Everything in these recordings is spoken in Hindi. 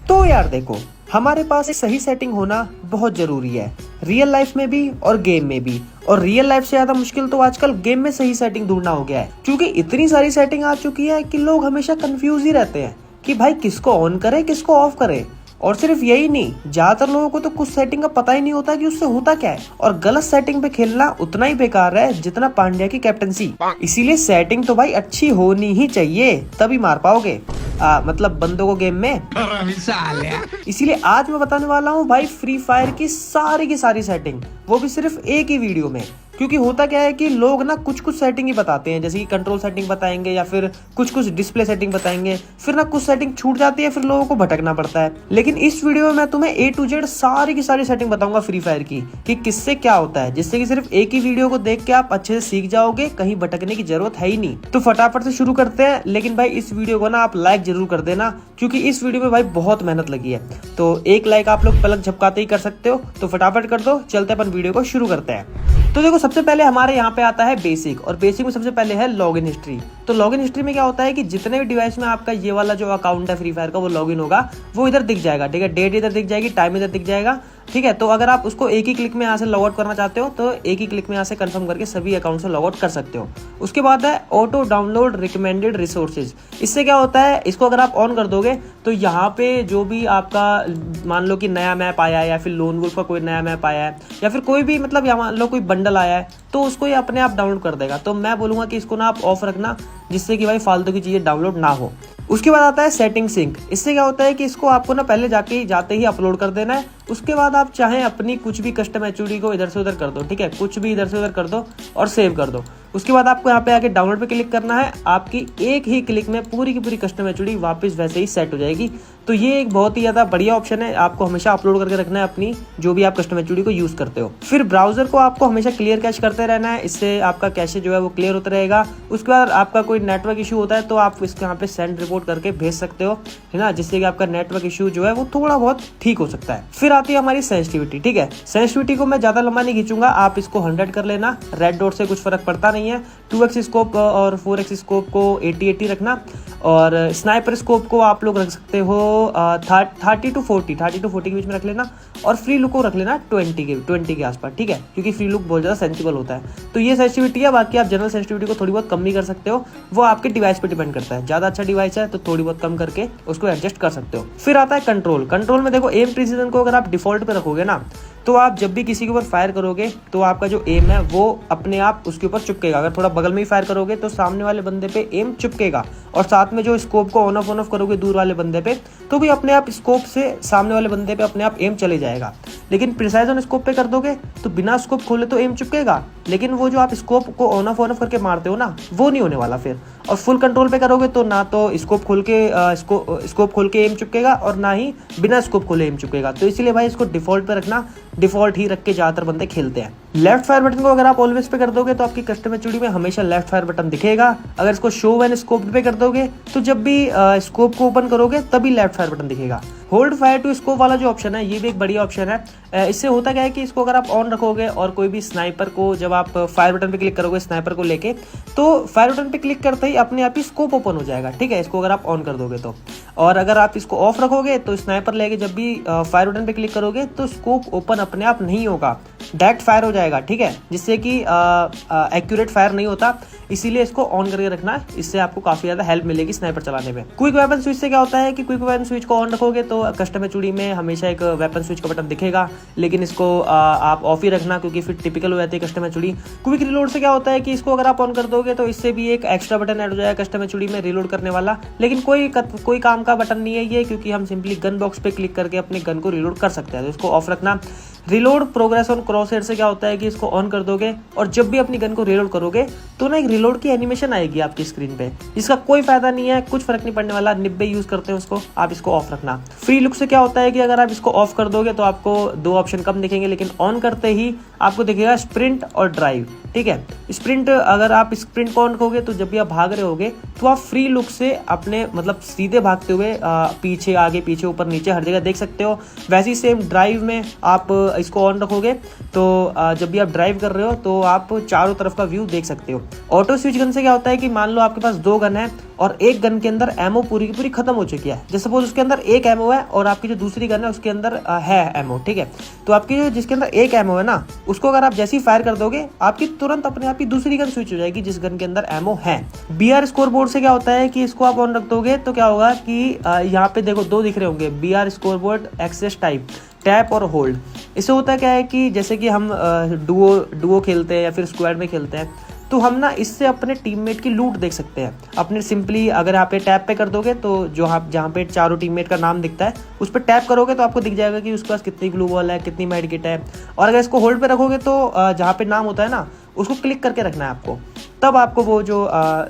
तो यार देखो, हमारे पास एक सही सेटिंग होना बहुत जरूरी है, रियल लाइफ में भी और गेम में भी। और रियल लाइफ से ज्यादा मुश्किल तो आजकल गेम में सही सेटिंग ढूंढना हो गया है, क्योंकि इतनी सारी सेटिंग आ चुकी है कि लोग हमेशा कंफ्यूज ही रहते हैं कि भाई किसको ऑन करे किसको ऑफ करे। और सिर्फ यही नहीं, ज्यादातर लोगों को तो कुछ सेटिंग का पता ही नहीं होता कि उससे होता क्या है। और गलत सेटिंग पे खेलना उतना ही बेकार है जितना पांड्या की कैप्टनसी। इसीलिए सेटिंग तो भाई अच्छी होनी ही चाहिए, तभी मार पाओगे मतलब बंदों को गेम में। इसीलिए आज मैं बताने वाला हूँ भाई फ्री फायर की सारी सेटिंग, वो भी सिर्फ एक ही वीडियो में। क्योंकि होता क्या है कि लोग ना कुछ कुछ सेटिंग ही बताते हैं, जैसे कि कंट्रोल सेटिंग बताएंगे या फिर कुछ कुछ डिस्प्ले सेटिंग बताएंगे, फिर ना कुछ सेटिंग छूट जाती है, फिर लोगों को भटकना पड़ता है। लेकिन इस वीडियो में मैं तुम्हें A to Z सारी की सारी सेटिंग बताऊंगा फ्री फायर की, कि किससे क्या होता है, जिससे कि सिर्फ एक ही वीडियो को देख के आप अच्छे से सीख जाओगे, कहीं भटकने की जरूरत है ही नहीं। तो फटाफट से शुरू करते हैं। लेकिन भाई इस वीडियो को ना आप लाइक जरूर कर देना, क्योंकि इस वीडियो में भाई बहुत मेहनत लगी है। तो एक लाइक आप लोग पलक झपकाते ही कर सकते हो, तो फटाफट कर दो। चलते अपन वीडियो को शुरू करते हैं। तो देखो, सबसे पहले हमारे यहाँ पे आता है बेसिक, और बेसिक में सबसे पहले है लॉगिन हिस्ट्री। तो लॉगिन हिस्ट्री में क्या होता है कि जितने भी डिवाइस में आपका ये वाला जो अकाउंट है फ्री फायर का वो लॉगिन होगा, वो इधर दिख जाएगा। ठीक है, डेट इधर दिख जाएगी, टाइम इधर दिख जाएगा। ठीक है, तो अगर आप उसको एक ही क्लिक में यहाँ से लॉग आउट करना चाहते हो तो एक ही क्लिक में यहाँ से कंफर्म करके सभी अकाउंट से लॉग आउट कर सकते हो। उसके बाद है ऑटो डाउनलोड रिकमेंडेड रिसोर्सेज। इससे क्या होता है, इसको अगर आप ऑन कर दोगे तो यहाँ पे जो भी आपका, मान लो कि नया मैप आया है या फिर लोन वुल्फ का कोई नया मैप आया है या फिर कोई भी मतलब यहाँ मान लो कोई बंडल आया है, तो उसको ये अपने आप डाउनलोड कर देगा। तो मैं बोलूंगा कि इसको ना आप ऑफ रखना, जिससे कि भाई फालतू की चीजें डाउनलोड ना हो। उसके बाद आता है सेटिंग सिंक। इससे क्या होता है कि इसको आपको ना पहले जाते ही अपलोड कर देना है। उसके बाद आप चाहें अपनी कुछ भी कस्टम एचडी को इधर से उधर कर दो। ठीक है, कुछ भी इधर से उधर कर दो और सेव कर दो। उसके बाद आपको यहाँ पे आके डाउनलोड पे क्लिक करना है। आपकी एक ही क्लिक में पूरी की पूरी कस्टम एचडी वापस वैसे ही सेट हो जाएगी। तो ये एक बहुत ही ज़्यादा बढ़िया ऑप्शन है। आपको हमेशा अपलोड करके रखना है अपनी जो भी आप कस्टम एचडी को यूज़ करते हो। फिर ब्राउजर को आपको हमेशा क्लियर कैश करते रहना है, इससे आपका कैशे जो है वो क्लियर होता रहेगा। उसके बाद आपका कोई नेटवर्क इशू होता है तो आप इसके यहाँ पे सेंड रिपोर्ट करके भेज सकते हो, है ना, जिससे कि आपका नेटवर्क इशू जो है वो थोड़ा बहुत ठीक हो सकता है। फिर आती है हमारी सेंसिटिविटी। ठीक है, सेंसिटिविटी को मैं ज़्यादा लंबा नहीं खींचूंगा, आप इसको 100 कर लेना। रेड डॉट से कुछ फर्क पड़ता नहीं है। 2x स्कोप और 4x स्कोप को 80-80 रखना, और स्नाइपर स्कोप को आप लोग रख सकते हो 30 to 40 के बीच में रख लेना, और फ्री लुक को रख लेना 20 के आसपास। ठीक है, क्योंकि फ्री लुक बहुत ज़्यादा सेंसिबल होता है। तो ये सेंसिटिविटी है। बाकी आप जनरल सेंसिटिविटी को थोड़ी बहुत कम भी कर सकते हो, वो आपके डिवाइस पे डिपेंड करता है। ज़्यादा अच्छा डिवाइस है तो थोड़ी बहुत कम करके उसको एडजस्ट कर सकते हो। फिर आता है कंट्रोल। कंट्रोल में देखो, एम प्रिसीजन को अगर आप डिफॉल्ट पे रखोगे ना, तो आप जब भी किसी के ऊपर फायर करोगे तो आपका जो एम है वो अपने आप उसके ऊपर चिपकेगा। अगर थोड़ा बगल में ही फायर करोगे तो सामने वाले बंदे पे एम चिपकेगा, और साथ में जो स्कोप को ऑन ऑफ करोगे दूर वाले बंदे पे, तो भी अपने आप स्कोप से सामने वाले बंदे पे अपने आप एम चले जाएगा। लेकिन प्रिसाइज ऑन स्कोप पे कर दोगे तो बिना स्कोप खोले तो एम चिपकेगा, लेकिन वो जो आप स्कोप को ऑन ऑफ करके मारते हो ना, वो नहीं होने वाला फिर। और फुल कंट्रोल पे करोगे तो ना तो स्कोप खोल के एम चिपकेगा और ना ही बिना स्कोप खोले एम चिपकेगा। तो इसीलिए भाई इसको डिफॉल्ट पे रखना, डिफॉल्ट ही रख के ज्यादातर बंदे खेलते हैं। लेफ्ट फायर बटन को अगर आप ऑलवेज पे कर दोगे तो आपकी कस्टम एचडी में हमेशा लेफ्ट फायर बटन दिखेगा। अगर इसको शो व्हेन स्कोप पे कर दोगे तो जब भी स्कोप को ओपन करोगे तभी लेफ्ट फायर बटन दिखेगा। होल्ड फायर टू स्कोप वाला जो ऑप्शन है ये भी एक बढ़िया ऑप्शन है। इससे होता क्या है कि इसको अगर आप ऑन रखोगे और कोई भी स्नाइपर को, जब आप फायर बटन पे क्लिक करोगे स्नाइपर को लेके, तो फायर बटन पे क्लिक करते ही अपने आप ही स्कोप ओपन हो जाएगा। ठीक है, इसको अगर आप ऑन कर दोगे तो। और अगर आप इसको ऑफ रखोगे तो स्नाइपर लेके जब भी फायर बटन पे क्लिक करोगे तो स्कोप ओपन अपने आप नहीं होगा, डायरेक्ट फायर हो जाएगा। ठीक है, जिससे कि एक्यूरेट फायर नहीं होता। इसीलिए इसको ऑन करके रखना है, इससे आपको काफी ज्यादा हेल्प मिलेगी स्नाइपर चलाने में। क्विक वेपन स्विच से क्या होता है कि क्विक वेपन स्विच को ऑन रखोगे तो कस्टम एचडी में हमेशा एक वेपन स्विच का बटन दिखेगा, लेकिन इसको आप ऑफ ही रखना, क्योंकि फिर टिपिकल हो जाती है कस्टम एचडी। क्विक रिलोड से क्या होता है कि इसको अगर आप ऑन कर दोगे तो इससे भी एक एक्स्ट्रा बटन ऐड हो जाएगा कस्टम एचडी में रिलोड करने वाला, लेकिन कोई काम का बटन नहीं है ये, क्योंकि हम सिंपली गन बॉक्स पे क्लिक करके अपने गन को रिलोड कर सकते हैं। तो इसको ऑफ रखना। Reload progress on cross head से क्या होता है कि इसको ऑन कर दोगे और जब भी अपनी गन को रिलोड करोगे तो ना एक रिलोड की एनिमेशन आएगी आपकी स्क्रीन पे, जिसका कोई फायदा नहीं है, कुछ फर्क नहीं पड़ने वाला। निब्बे यूज करते हैं उसको, आप इसको ऑफ रखना। फ्री लुक से क्या होता है कि अगर आप इसको ऑफ कर दोगे तो आपको 2 ऑप्शन कम दिखेंगे, लेकिन ऑन करते ही आपको दिखेगा स्प्रिंट और ड्राइव। ठीक है, स्प्रिंट, अगर आप स्प्रिंट को ऑन करोगे तो जब भी आप भाग रहे होगे तो आप फ्री लुक से अपने मतलब सीधे भागते हुए पीछे आगे पीछे ऊपर नीचे हर जगह देख सकते हो। वैसे ही सेम ड्राइव में आप इसको ऑन रखोगे तो जब भी आप ड्राइव कर रहे हो तो आप चारों तरफ का व्यू देख सकते हो। ऑटो स्विच गन से क्या होता है कि मान लो आपके पास 2 गन है और एक गन के अंदर एमओ पूरी की पूरी खत्म हो चुकी है। जैसे सपोज उसके अंदर एक एमओ है और आपकी जो दूसरी गन है उसके अंदर है एमओ, ठीक है। तो आपकी जो जिसके अंदर एक एमओ है ना, उसको अगर आप जैसे ही फायर कर दोगे आपकी तुरंत अपने आप ही दूसरी गन स्विच हो जाएगी जिस गन के अंदर एमओ है। बीआर स्कोर बोर्ड से क्या होता है कि इसको आप ऑन रख दोगे तो क्या होगा कि यहाँ पे देखो दो दिख रहे होंगे, BR score board access type, tap और होल्ड। इससे होता क्या है कि जैसे कि हम डुओ खेलते हैं या फिर स्क्वाड में खेलते हैं, तो हम ना इससे अपने टीममेट की लूट देख सकते हैं। अपने सिंपली अगर आप टैप पे कर दोगे तो जो आप जहाँ पे चारों टीममेट का नाम दिखता है उस पर टैप करोगे तो आपको दिख जाएगा कि उसके पास कितनी ग्लू वॉल है, कितनी मेड किट है। और अगर इसको होल्ड पे रखोगे तो जहाँ पे नाम होता है ना उसको क्लिक करके रखना है आपको, तब आपको वो जो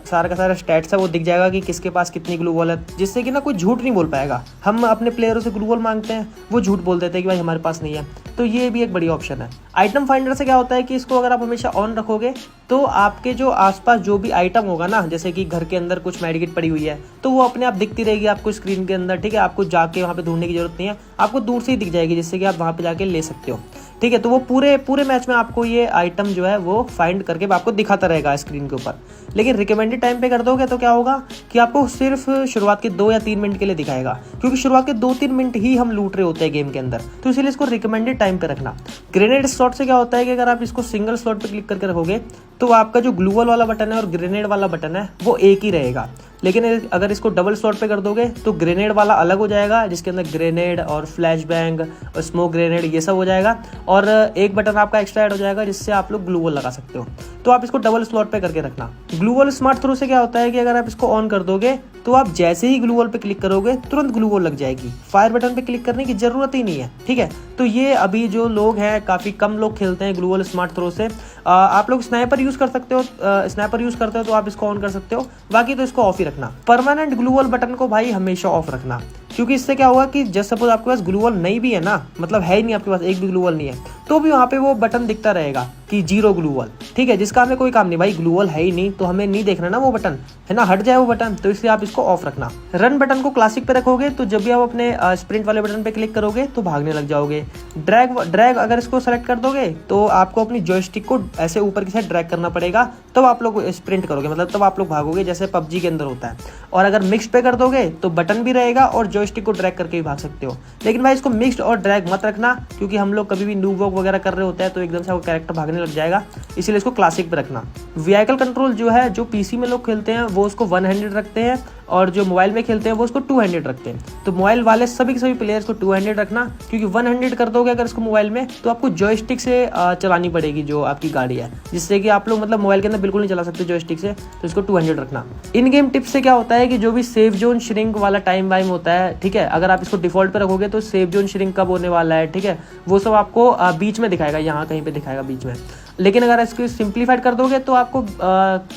सारा का सारा स्टैट्स है वो दिख जाएगा कि किसके पास कितनी ग्लू वॉल है, जिससे कि ना कोई झूठ नहीं बोल पाएगा। हम अपने प्लेयरों से ग्लू वॉल मांगते हैं, वो झूठ बोल देते हैं कि भाई हमारे पास नहीं है। तो ये भी एक बढ़िया ऑप्शन है। आइटम फाइंडर से क्या होता है कि इसको अगर आप हमेशा ऑन रखोगे तो आपके जो आसपास जो भी आइटम होगा ना, जैसे कि घर के अंदर कुछ मेडिकेट पड़ी हुई है तो वो अपने आप दिखती रहेगी आपको स्क्रीन के अंदर, ठीक है। आपको जाके वहाँ पे ढूंढने की जरूरत नहीं है, आपको दूर से ही दिख जाएगी, जिससे कि आप वहाँ पे जाके ले सकते हो, ठीक है। तो वो पूरे मैच में आपको ये आइटम जो है वो फाइंड करके आपको दिखाता रहेगा स्क्रीन के ऊपर। लेकिन रिकमेंडेड टाइम पे कर दोगे तो क्या होगा कि आपको सिर्फ शुरुआत के 2 या 3 मिनट के लिए दिखाएगा, क्योंकि शुरुआत के 2-3 मिनट ही हम लूट रहे होते हैं गेम के अंदर, तो इसीलिए इसको रिकमेंडेड टाइम पे रखना। ग्रेनेड स्लॉट से क्या होता है कि अगर आप इसको सिंगल स्लॉट पे क्लिक करके रखोगे तो आपका जो ग्लूवल वाला बटन है और ग्रेनेड वाला बटन है वो एक ही रहेगा। लेकिन अगर इसको डबल स्लॉट पे कर दोगे तो ग्रेनेड वाला अलग हो जाएगा, जिसके अंदर ग्रेनेड और फ्लैश बैंग और स्मोक ग्रेनेड ये सब हो जाएगा, और एक बटन आपका एक्स्ट्रा ऐड हो जाएगा जिससे आप लोग ग्लूवल लगा सकते हो। तो आप इसको डबल स्लॉट पे करके रखना। ग्लूवल स्मार्ट थ्रो से क्या होता है कि अगर आप इसको ऑन कर दोगे तो आप जैसे ही ग्लूवल पे क्लिक करोगे तुरंत ग्लूवल लग जाएगी, फायर बटन पे क्लिक करने की जरूरत ही नहीं है, ठीक है। तो ये अभी जो लोग हैं काफी कम लोग खेलते हैं ग्लूवल स्मार्ट थ्रो से। आप लोग स्नाइपर यूज कर सकते हो, स्नाइपर यूज करते हो तो आप इसको ऑन कर सकते हो, बाकी तो इसको ऑफ ही रखना। परमानेंट ग्लूवल बटन को भाई हमेशा ऑफ रखना, क्योंकि इससे क्या होगा कि जस्ट सपोज आपके पास ग्लूवल नहीं भी है ना, मतलब है ही नहीं आपके पास, एक भी ग्लूवल नहीं है, तो भी वहाँ पे वो बटन दिखता रहेगा कि 0 ग्लूवल, ठीक है, जिसका हमें कोई काम नहीं। भाई ग्लूवल है ही नहीं तो हमें नहीं देखना ना वो बटन, है ना, हट जाए वो बटन, तो इसलिए आप इसको ऑफ रखना। रन बटन को क्लासिक पे रखोगे तो जब भी आप अपने स्प्रिंट वाले बटन पे क्लिक करोगे तो भागने लग जाओगे। ड्रैग अगर इसको सेलेक्ट कर दोगे तो आपको अपनी जॉयस्टिक को ऐसे ऊपर की साइड ड्रैग करना पड़ेगा, तब आप लोग स्प्रिंट करोगे, मतलब तब आप लोग भागोगे, जैसे पबजी के अंदर होता है। और अगर मिक्स पे कर दोगे तो बटन भी रहेगा और जॉयस्टिक को ड्रैग करके भी भाग सकते हो। लेकिन भाई इसको मिक्स्ड और ड्रैग मत रखना, क्योंकि हम लोग कभी भी नूब वॉक वगैरह कर रहे होते हैं तो एकदम से वो कैरेक्टर भागने लग जाएगा, इसीलिए इसको क्लासिक पे रखना। व्हीकल कंट्रोल जो है, जो पीसी में लोग खेलते हैं वो उसको 1 हैंडेड रखते हैं, और जो मोबाइल में खेलते हैं वो उसको 2 हैंडेड रखते हैं। तो मोबाइल वाले सभी के सभी प्लेयर्स को 2 हैंडेड रखना, क्योंकि 1 हैंडेड कर दोगे अगर इसको मोबाइल में तो आपको जॉयस्टिक से चलानी पड़ेगी जो आपकी गाड़ी है, जिससे कि आप लोग मतलब मोबाइल के अंदर बिल्कुल नहीं चला सकते जॉयस्टिक से, तो इसको 2 हैंडेड रखना। इन गेम टिप्स से क्या होता है कि जो भी सेफ जोन श्रिंक वाला टाइम वाइम होता है, ठीक है, अगर आप इसको डिफॉल्ट पे रखोगे तो सेफ जोन श्रिंक कब होने वाला है, ठीक है, वो सब आपको बीच में दिखाएगा, यहाँ कहीं पे दिखाएगा बीच में। लेकिन अगर इसको सिंप्लीफाइड कर दोगे तो आपको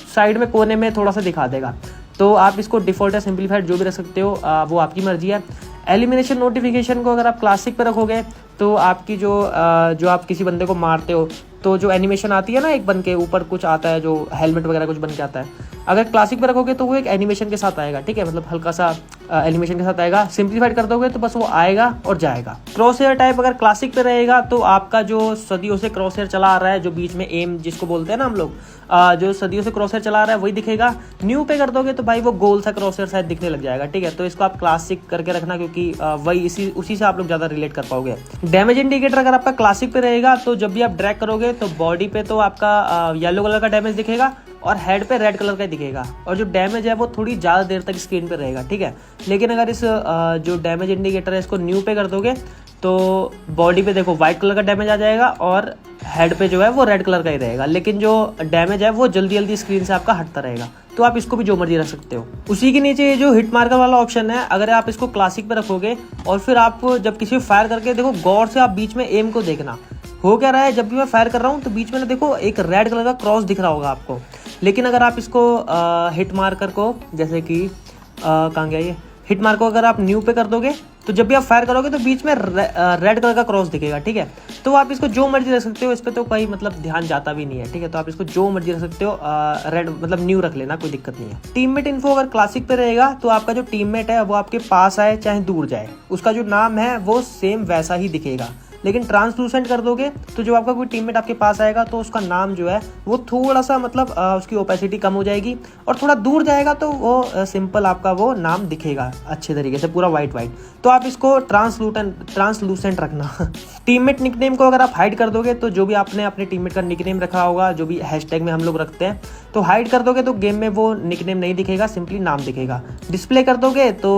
साइड में कोने में थोड़ा सा दिखा देगा। तो आप इसको डिफॉल्ट या सिंप्लीफाइड जो भी रख सकते हो, वो आपकी मर्जी है। एलिमिनेशन नोटिफिकेशन को अगर आप क्लासिक पे रखोगे तो आपकी जो आप किसी बंदे को मारते हो तो जो एनिमेशन आती है ना, एक बन के ऊपर कुछ आता है, जो हेलमेट वगैरह कुछ बन के आता है, अगर क्लासिक पे रखोगे तो वो एक एनिमेशन के साथ आएगा, ठीक है, मतलब हल्का सा एनिमेशन के साथ आएगा। सिंप्लीफाइड कर दोगे तो बस वो आएगा और जाएगा। क्रॉस हेयर टाइप अगर क्लासिक पे रहेगा तो आपका जो सदियों से क्रॉस हेयर चला आ रहा है, जो बीच में एम जिसको बोलते हैं ना हम लोग, जो सदियों से क्रॉस हेयर चला आ रहा है वही दिखेगा। न्यू पे कर दोगे तो भाई वो गोल सा क्रॉस हेयर शायद दिखने लग जाएगा, ठीक है। तो इसको आप क्लासिक करके रखना, क्योंकि वही उसी से आप लोग ज्यादा रिलेट कर पाओगे। डैमेज इंडिकेटर अगर आपका क्लासिक पे रहेगा तो जब भी आप ड्रैग करोगे तो बॉडी पे तो आपका येलो कलर का डैमेज दिखेगा और हेड पे रेड कलर का दिखेगा, और जो डैमेज है वो थोड़ी ज़्यादा देर तक स्क्रीन पे रहेगा, ठीक है। लेकिन अगर इस जो डैमेज इंडिकेटर है इसको न्यू पे कर दोगे तो बॉडी पे देखो व्हाइट कलर का डैमेज आ जाएगा और हेड पे जो है वो रेड कलर का ही रहेगा, लेकिन जो डैमेज है वो जल्दी जल्दी स्क्रीन से आपका हटता रहेगा। तो आप इसको भी जो मर्जी रख सकते हो। उसी के नीचे ये जो हिट मार्कर वाला ऑप्शन है, अगर आप इसको क्लासिक पे रखोगे और फिर आप जब किसी फायर करके देखो, गौर से आप बीच में एम को देखना, हो क्या रहा है, जब भी मैं फायर कर रहा हूँ तो बीच में ना देखो एक रेड कलर का क्रॉस दिख रहा होगा आपको। लेकिन अगर आप इसको हिट मार्कर को, जैसे कि कहाँ गया ये हिट मार्कर को, अगर आप न्यू पे कर दोगे तो जब भी आप फायर करोगे तो बीच में रेड कलर का क्रॉस दिखेगा, ठीक है। तो आप इसको जो मर्जी रख सकते हो, इस पर तो कोई मतलब ध्यान जाता भी नहीं है, ठीक है। तो आप इसको जो मर्जी रख सकते हो, रेड मतलब न्यू रख लेना, कोई दिक्कत नहीं है। टीममेट इन्फो अगर क्लासिक पे रहेगा तो आपका जो टीममेट है वो आपके पास आए चाहे दूर जाए, उसका जो नाम है वो सेम वैसा ही दिखेगा। लेकिन ट्रांसलूसेंट कर दोगे तो जो आपका कोई टीममेट आपके पास आएगा तो उसका नाम जो है वो थोड़ा सा मतलब उसकी ओपेसिटी कम हो जाएगी और थोड़ा दूर जाएगा तो वो सिंपल आपका वो नाम दिखेगा अच्छे तरीके से पूरा वाइट। तो आप इसको ट्रांसलूसेंट रखना। टीममेट निकनेम को अगर आप हाइड कर दोगे तो जो भी आपने अपने टीममेट का निकनेम रखा होगा, जो भी हैशटैग में हम लोग रखते हैं, तो हाइड कर दोगे तो गेम में वो निकनेम नहीं दिखेगा, सिंपली नाम दिखेगा। डिस्प्ले कर दोगे तो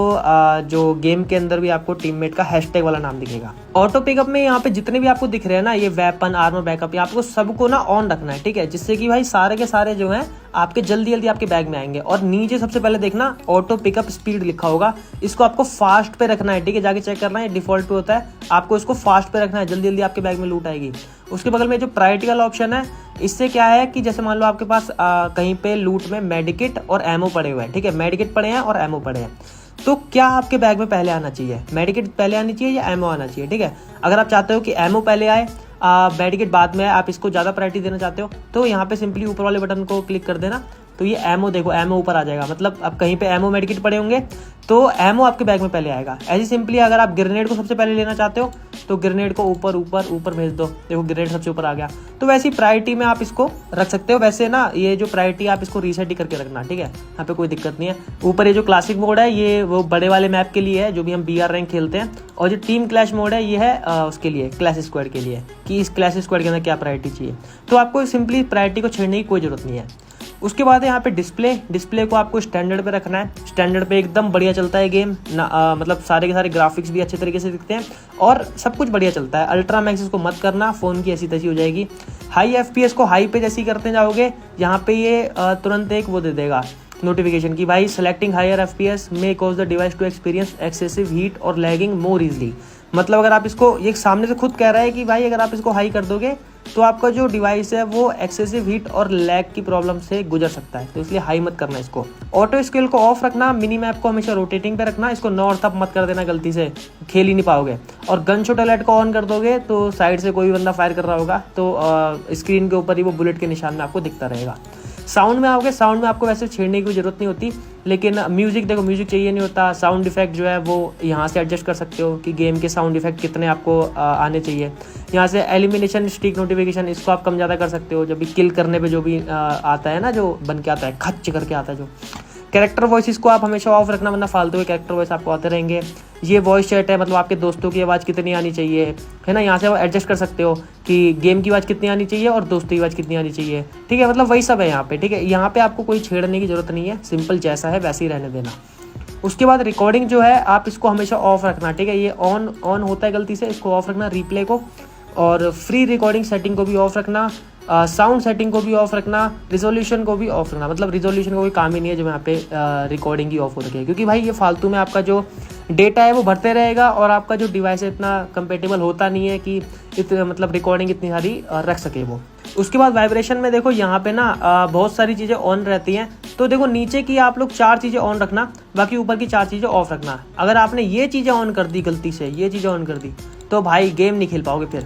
जो गेम के अंदर भी आपको टीममेट का हैशटैग वाला नाम दिखेगा। ऑटो पिकअप में यहाँ पे जितने भी आपको दिख रहे हैं ना, ये वेपन, आर्मर, बैकअप, ये आपको सबको ना ऑन रखना है, ठीक है, जिससे कि भाई सारे के सारे जो हैं आपके जल्दी जल्दी आपके बैग में आएंगे। और नीचे सबसे पहले देखना ऑटो पिकअप स्पीड लिखा होगा, इसको आपको फास्ट पे रखना है, ठीक है, जाके चेक करना है, डिफॉल्ट पे होता है, आपको इसको फास्ट पे रखना है, जल्दी जल्दी आपके बैग में लूट आएगी। उसके बगल में जो प्रायोरिटी वाला ऑप्शन है, इससे क्या है कि जैसे मान लो आपके पास कहीं पे लूट में मेडिकिट और एमओ पड़े हुए हैं, ठीक है, मेडिकिट पड़े हैं और एमओ पड़े हैं, तो क्या आपके बैग में पहले आना चाहिए, मेडिकिट पहले आनी चाहिए या एमओ आना चाहिए, ठीक है। अगर आप चाहते हो कि एमओ पहले आए, मेडिकिट बाद में, आप इसको ज़्यादा प्रायोरिटी देना चाहते हो तो यहाँ पे सिंपली ऊपर वाले बटन को क्लिक कर देना, तो ये एमओ देखो, एमओ ऊपर आ जाएगा, मतलब अब कहीं पे एमओ मेडिकिट पड़े होंगे तो एमओ आपके बैग में पहले आएगा। ऐसे सिंपली अगर आप ग्रेनेड को सबसे पहले लेना चाहते हो तो ग्रेनेड को ऊपर ऊपर ऊपर भेज दो, देखो ग्रेनेड सबसे ऊपर आ गया। तो वैसी प्रायोरिटी में आप इसको रख सकते हो। वैसे ना ये जो प्रायोरिटी आप इसको रीसेट ही करके रखना, ठीक है, यहाँ पे कोई दिक्कत नहीं है। ऊपर ये जो क्लासिक मोड है ये वो बड़े वाले मैप के लिए है जो भी हम BR रैंक खेलते हैं, और जो टीम क्लैश मोड है ये है उसके लिए, क्लैश स्क्वाड के लिए, कि इस क्लैश स्क्वाड के अंदर क्या प्रायोरिटी चाहिए। तो आपको सिंपली प्रायोरिटी को छेड़ने की कोई जरूरत नहीं है। उसके बाद यहाँ पे डिस्प्ले को आपको स्टैंडर्ड पे रखना है। स्टैंडर्ड पे एकदम बढ़िया चलता है गेम ना, मतलब सारे के सारे ग्राफिक्स भी अच्छे तरीके से दिखते हैं और सब कुछ बढ़िया चलता है। अल्ट्रा मैक्स इसको मत करना, फ़ोन की ऐसी तैसी हो जाएगी। हाई FPS को हाई पे जैसे ही करते जाओगे यहाँ पे ये तुरंत एक वो दे देगा नोटिफिकेशन की भाई selecting higher FPS may cause the device to experience excessive heat और लैगिंग मोर इजली। मतलब अगर आप इसको, ये सामने से खुद कह रहा है कि भाई अगर आप इसको हाई कर दोगे तो आपका जो डिवाइस है वो एक्सेसिव हीट और लैग की प्रॉब्लम से गुजर सकता है, तो इसलिए हाई मत करना इसको। ऑटो स्केल को ऑफ रखना, मिनी मैप को हमेशा रोटेटिंग पे रखना, इसको नॉर्थ अप मत कर देना, गलती से खेल ही नहीं पाओगे। और गन शॉट अलर्ट को ऑन कर दोगे तो साइड से कोई बंदा फायर कर रहा होगा तो स्क्रीन के ऊपर ही वो बुलेट के निशान में आपको दिखता रहेगा। साउंड में आओगे, साउंड में आपको वैसे छेड़ने की जरूरत नहीं होती, लेकिन म्यूजिक देखो, म्यूजिक चाहिए नहीं होता। साउंड इफेक्ट जो है वो यहाँ से एडजस्ट कर सकते हो कि गेम के साउंड इफेक्ट कितने आपको आने चाहिए। यहाँ से एलिमिनेशन स्टिक नोटिफिकेशन, इसको आप कम ज़्यादा कर सकते हो। जब भी किल करने पे जो भी आता है ना, जो बन के आता है, खच करके आता है जो। कैरेक्टर वॉइस को आप हमेशा ऑफ रखना, वरना फालतू के कैरेक्टर वॉइस आपको आते रहेंगे। ये वॉइस चैट है, मतलब आपके दोस्तों की आवाज़ कितनी आनी चाहिए, है ना, यहाँ से आप एडजस्ट कर सकते हो कि गेम की आवाज़ कितनी आनी चाहिए और दोस्तों की आवाज़ कितनी आनी चाहिए, ठीक है, मतलब वही सब है यहाँ पे, ठीक है। यहाँ पे आपको कोई छेड़ने की जरूरत नहीं है, सिंपल जैसा है वैसे ही रहने देना। उसके बाद रिकॉर्डिंग जो है आप इसको हमेशा ऑफ रखना, ठीक है, ये ऑन होता है गलती से, इसको ऑफ रखना, रिप्ले को, और फ्री रिकॉर्डिंग सेटिंग को भी ऑफ रखना, साउंड सेटिंग को भी ऑफ रखना, रिजोल्यूशन को भी ऑफ रखना। मतलब रिजोल्यूशन का कोई काम ही नहीं है जो यहाँ पे रिकॉर्डिंग ही ऑफ हो रखी है, क्योंकि भाई ये फालतू में आपका जो डेटा है वो भरते रहेगा और आपका जो डिवाइस है इतना कंपेटेबल होता नहीं है कि मतलब रिकॉर्डिंग इतनी सारी रख सके वो। उसके बाद वाइब्रेशन में देखो यहाँ पे ना बहुत सारी चीज़ें ऑन रहती हैं, तो देखो नीचे की आप लोग 4 चीज़ें ऑन रखना, बाकी ऊपर की 4 चीज़ें ऑफ रखना। अगर आपने ये चीज़ें ऑन कर दी गलती से, ये चीज़ें ऑन कर दी, तो भाई गेम नहीं खेल पाओगे,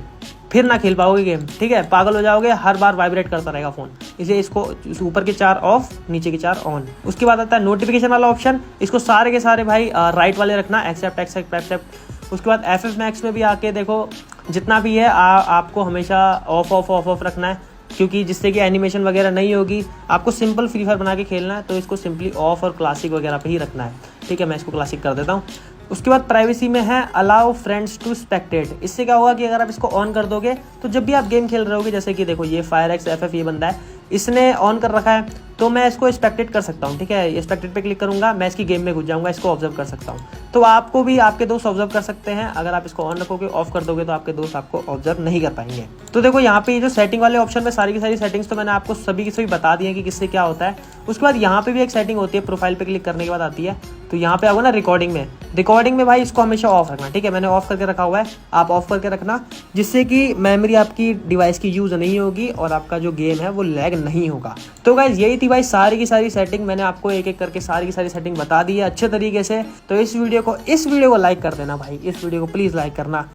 फिर ना खेल पाओगे गेम, ठीक है, पागल हो जाओगे, हर बार वाइब्रेट करता रहेगा फ़ोन। इसलिए इसको ऊपर के 4 ऑफ, नीचे के 4 ऑन। उसके बाद आता है नोटिफिकेशन वाला ऑप्शन, इसको सारे के सारे भाई राइट वाले रखना, एक्सेप्ट। उसके बाद FF Max में भी आके देखो जितना भी है आपको हमेशा ऑफ रखना है, क्योंकि जिससे कि एनिमेशन वगैरह नहीं होगी। आपको सिंपल फ्री फायर बना के खेलना है, तो इसको सिंपली ऑफ और क्लासिक वगैरह पे ही रखना है, ठीक है। मैं इसको क्लासिक कर देता हूँ। उसके बाद प्राइवेसी में है अलाउ फ्रेंड्स टू स्पेक्टेट। इससे क्या होगा कि अगर आप इसको ऑन कर दोगे तो जब भी आप गेम खेल रहे होगे, जैसे कि देखो ये FireX FF ये बंदा है, इसने ऑन कर रखा है, तो मैं इसको स्पेक्टेट कर सकता हूँ, ठीक है। स्पेक्टेट पे क्लिक करूंगा, मैं इसकी गेम में घुस जाऊंगा, इसको ऑब्जर्व कर सकता हूँ। तो आपको भी आपके दोस्त ऑब्जर्व कर सकते हैं। अगर आप इसको ऑन रखोगे, ऑफ कर दोगे, तो आपके दोस्त आपको ऑब्जर्व नहीं कर पाएंगे। तो देखो यहाँ पे ये जो सेटिंग वाले ऑप्शन में सारी की सारी सेटिंग्स तो मैंने आपको सभी की सभी बता दी है कि किससे क्या होता है। उसके बाद यहाँ पे भी एक सेटिंग होती है, प्रोफाइल पे क्लिक करने के बाद आती है, तो यहाँ पे आओगे ना रिकॉर्डिंग में भाई इसको हमेशा ऑफ रखना, ठीक है। मैंने ऑफ करके रखा हुआ है, आप ऑफ करके रखना, जिससे कि मेमोरी आपकी डिवाइस की यूज नहीं होगी और आपका जो गेम है वो लैग नहीं होगा। तो गाइस यही थी भाई सारी की सारी सेटिंग, मैंने आपको एक एक करके सारी की सारी सेटिंग बता दी है अच्छे तरीके से। तो इस वीडियो को लाइक कर देना भाई, इस वीडियो को प्लीज लाइक करना।